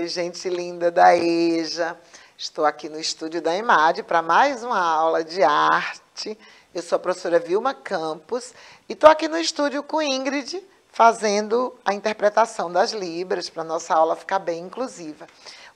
gente linda da EJA. Estou aqui no estúdio da EMAD para mais uma aula de arte. Eu sou a professora Vilma Campos e estou aqui no estúdio com Ingrid, fazendo a interpretação das Libras, para a nossa aula ficar bem inclusiva.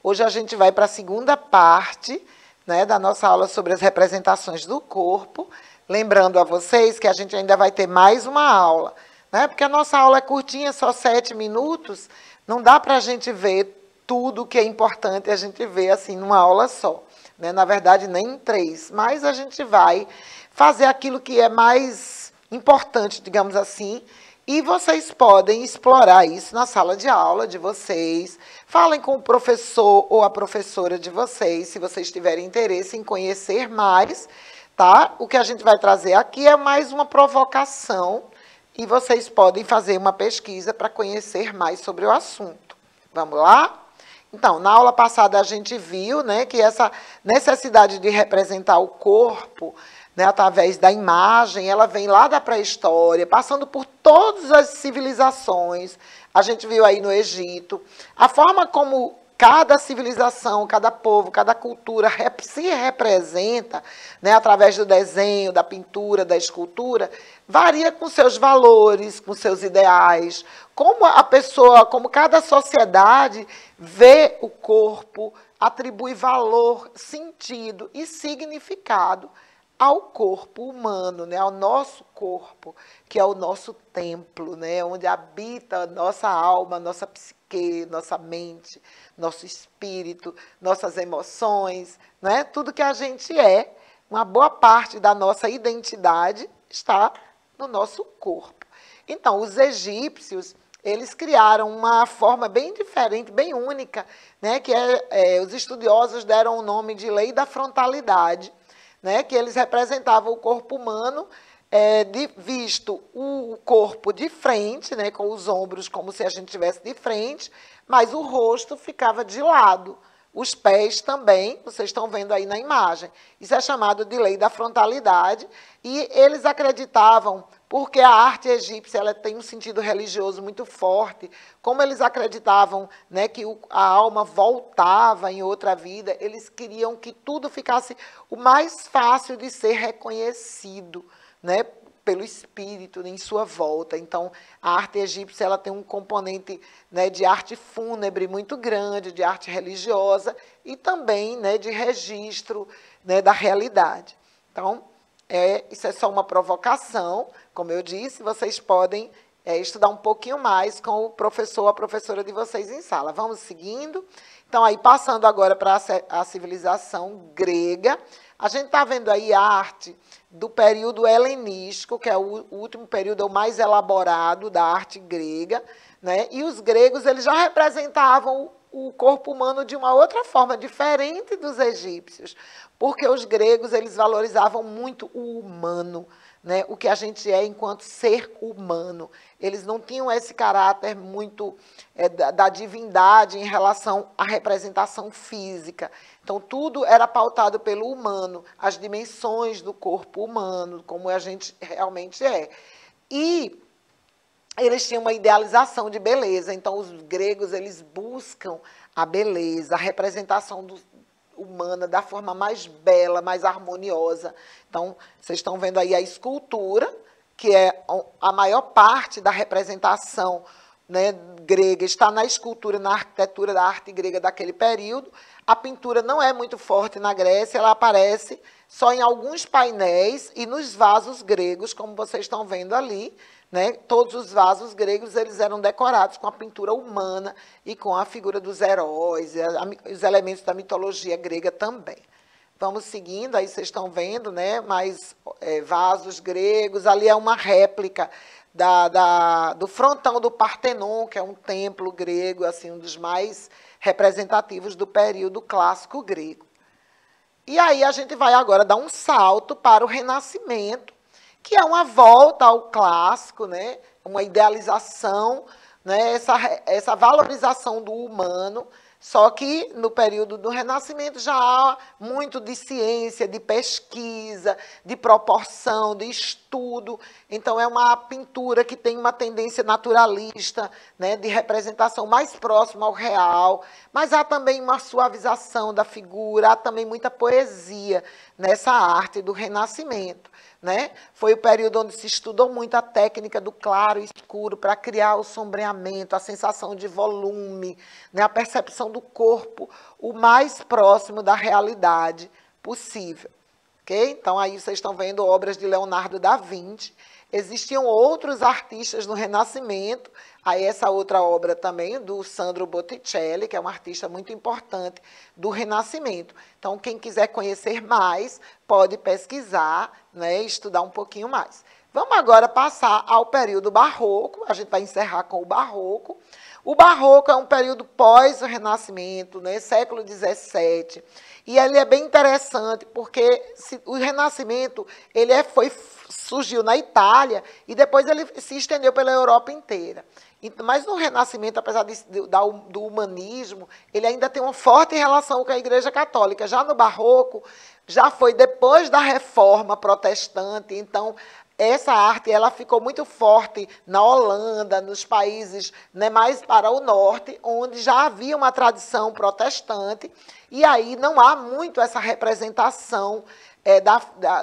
Hoje a gente vai para a segunda parte, né, da nossa aula sobre as representações do corpo. Lembrando a vocês que a gente ainda vai ter mais uma aula, né, porque a nossa aula é curtinha, só 7 minutos, não dá para a gente ver tudo que é importante a gente ver assim numa aula só, né? Na verdade, nem em 3, mas a gente vai fazer aquilo que é mais importante, digamos assim, e vocês podem explorar isso na sala de aula de vocês. Falem com o professor ou a professora de vocês, se vocês tiverem interesse em conhecer mais, tá? O que a gente vai trazer aqui é mais uma provocação e vocês podem fazer uma pesquisa para conhecer mais sobre o assunto. Vamos lá? Então, na aula passada a gente viu, né, que essa necessidade de representar o corpo, né, através da imagem, ela vem lá da pré-história, passando por todas as civilizações. A gente viu aí no Egito. A forma como cada civilização, cada povo, cada cultura se representa, né, através do desenho, da pintura, da escultura, varia com seus valores, com seus ideais, como a pessoa, como cada sociedade vê o corpo, atribui valor, sentido e significado ao corpo humano, né, ao nosso corpo, que é o nosso templo, né, onde habita a nossa alma, nossa psique, nossa mente, nosso espírito, nossas emoções, né, tudo que a gente é, uma boa parte da nossa identidade está no nosso corpo. Então, os egípcios, eles criaram uma forma bem diferente, bem única, né, que os estudiosos deram o nome de lei da frontalidade, né, que eles representavam o corpo humano visto o corpo de frente, né, com os ombros como se a gente estivesse de frente, mas o rosto ficava de lado. Os pés também, vocês estão vendo aí na imagem. Isso é chamado de lei da frontalidade. E eles acreditavam, porque a arte egípcia ela tem um sentido religioso muito forte, como eles acreditavam, né, que a alma voltava em outra vida, eles queriam que tudo ficasse o mais fácil de ser reconhecido, né, pelo espírito em sua volta. Então, a arte egípcia ela tem um componente, né, de arte fúnebre muito grande, de arte religiosa e também, né, de registro, né, da realidade. Então, isso é só uma provocação, como eu disse, vocês podem estudar um pouquinho mais com o professor ou a professora de vocês em sala. Vamos seguindo. Então, aí passando agora para a civilização grega, a gente está vendo aí a arte do período helenístico, que é o último período, é o mais elaborado da arte grega, né? E os gregos eles já representavam o corpo humano de uma outra forma, diferente dos egípcios, porque os gregos eles valorizavam muito o humano, né? O que a gente é enquanto ser humano. Eles não tinham esse caráter muito da divindade em relação à representação física. Então, tudo era pautado pelo humano, as dimensões do corpo humano, como a gente realmente é. E eles tinham uma idealização de beleza. Então, os gregos eles buscam a beleza, a representação humana da forma mais bela, mais harmoniosa. Então, vocês estão vendo aí a escultura, que é a maior parte da representação, né, grega, está na escultura, na arquitetura da arte grega daquele período. A pintura não é muito forte na Grécia, ela aparece só em alguns painéis e nos vasos gregos, como vocês estão vendo ali, né? Todos os vasos gregos eles eram decorados com a pintura humana e com a figura dos heróis, os elementos da mitologia grega também. Vamos seguindo, aí vocês estão vendo, né, mais vasos gregos. Ali é uma réplica do frontão do Partenon, que é um templo grego, assim, um dos mais representativos do período clássico grego. E aí a gente vai agora dar um salto para o Renascimento, que é uma volta ao clássico, né, uma idealização, né, essa valorização do humano, Só que no período do Renascimento já há muito de ciência, de pesquisa, de proporção, de estudo. Então é uma pintura que tem uma tendência naturalista, né, de representação mais próxima ao real, mas há também uma suavização da figura, há também muita poesia nessa arte do Renascimento. Né? Foi o período onde se estudou muito a técnica do claro e escuro para criar o sombreamento, a sensação de volume, né? A percepção do corpo o mais próximo da realidade possível. Okay? Então, aí vocês estão vendo obras de Leonardo da Vinci. Existiam outros artistas no Renascimento, aí essa outra obra também, do Sandro Botticelli, que é um artista muito importante do Renascimento. Então, quem quiser conhecer mais, pode pesquisar, né, estudar um pouquinho mais. Vamos agora passar ao período barroco, a gente vai encerrar com o barroco. O barroco é um período pós o Renascimento, né, século XVII, e ele é bem interessante, porque o Renascimento surgiu na Itália e depois ele se estendeu pela Europa inteira. Mas no Renascimento, apesar do humanismo, ele ainda tem uma forte relação com a Igreja Católica. Já no Barroco, já foi depois da Reforma Protestante, então essa arte ela ficou muito forte na Holanda, nos países, né, mais para o norte, onde já havia uma tradição protestante, e aí não há muito essa representação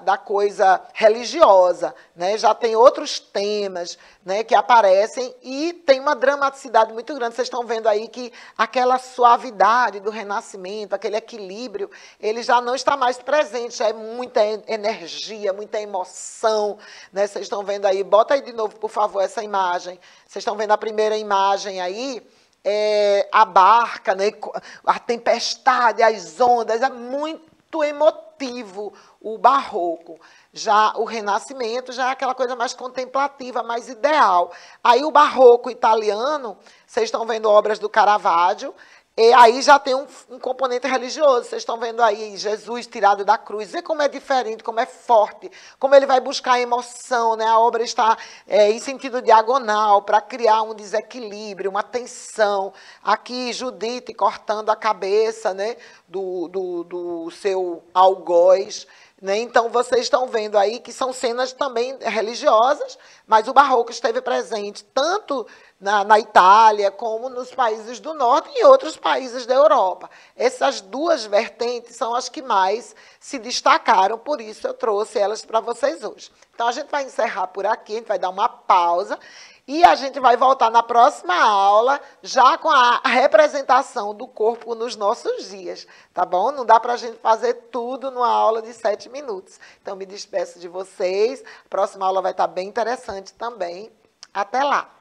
da coisa religiosa, né? Já tem outros temas, né, que aparecem e tem uma dramaticidade muito grande. Vocês estão vendo aí que aquela suavidade do Renascimento, aquele equilíbrio, ele já não está mais presente, já é muita energia, muita emoção, né? Vocês estão vendo aí, bota aí de novo, por favor, essa imagem. Vocês estão vendo a primeira imagem aí, a barca, né, a tempestade, as ondas, é muito emotivo o barroco. Já o Renascimento já é aquela coisa mais contemplativa, mais ideal. Aí o barroco italiano, vocês estão vendo obras do Caravaggio, e aí já tem um componente religioso. Vocês estão vendo aí Jesus tirado da cruz. Vê como é diferente, como é forte, como ele vai buscar a emoção, né? A obra está em sentido diagonal para criar um desequilíbrio, uma tensão. Aqui Judite cortando a cabeça, né, do seu algoz. Né? Então, vocês estão vendo aí que são cenas também religiosas, mas o barroco esteve presente tanto na Itália, como nos países do norte e outros países da Europa. Essas duas vertentes são as que mais se destacaram, por isso eu trouxe elas para vocês hoje. Então, a gente vai encerrar por aqui, a gente vai dar uma pausa, e a gente vai voltar na próxima aula, já com a representação do corpo nos nossos dias, tá bom? Não dá para a gente fazer tudo numa aula de 7 minutos. Então, me despeço de vocês. A próxima aula vai estar bem interessante também. Até lá!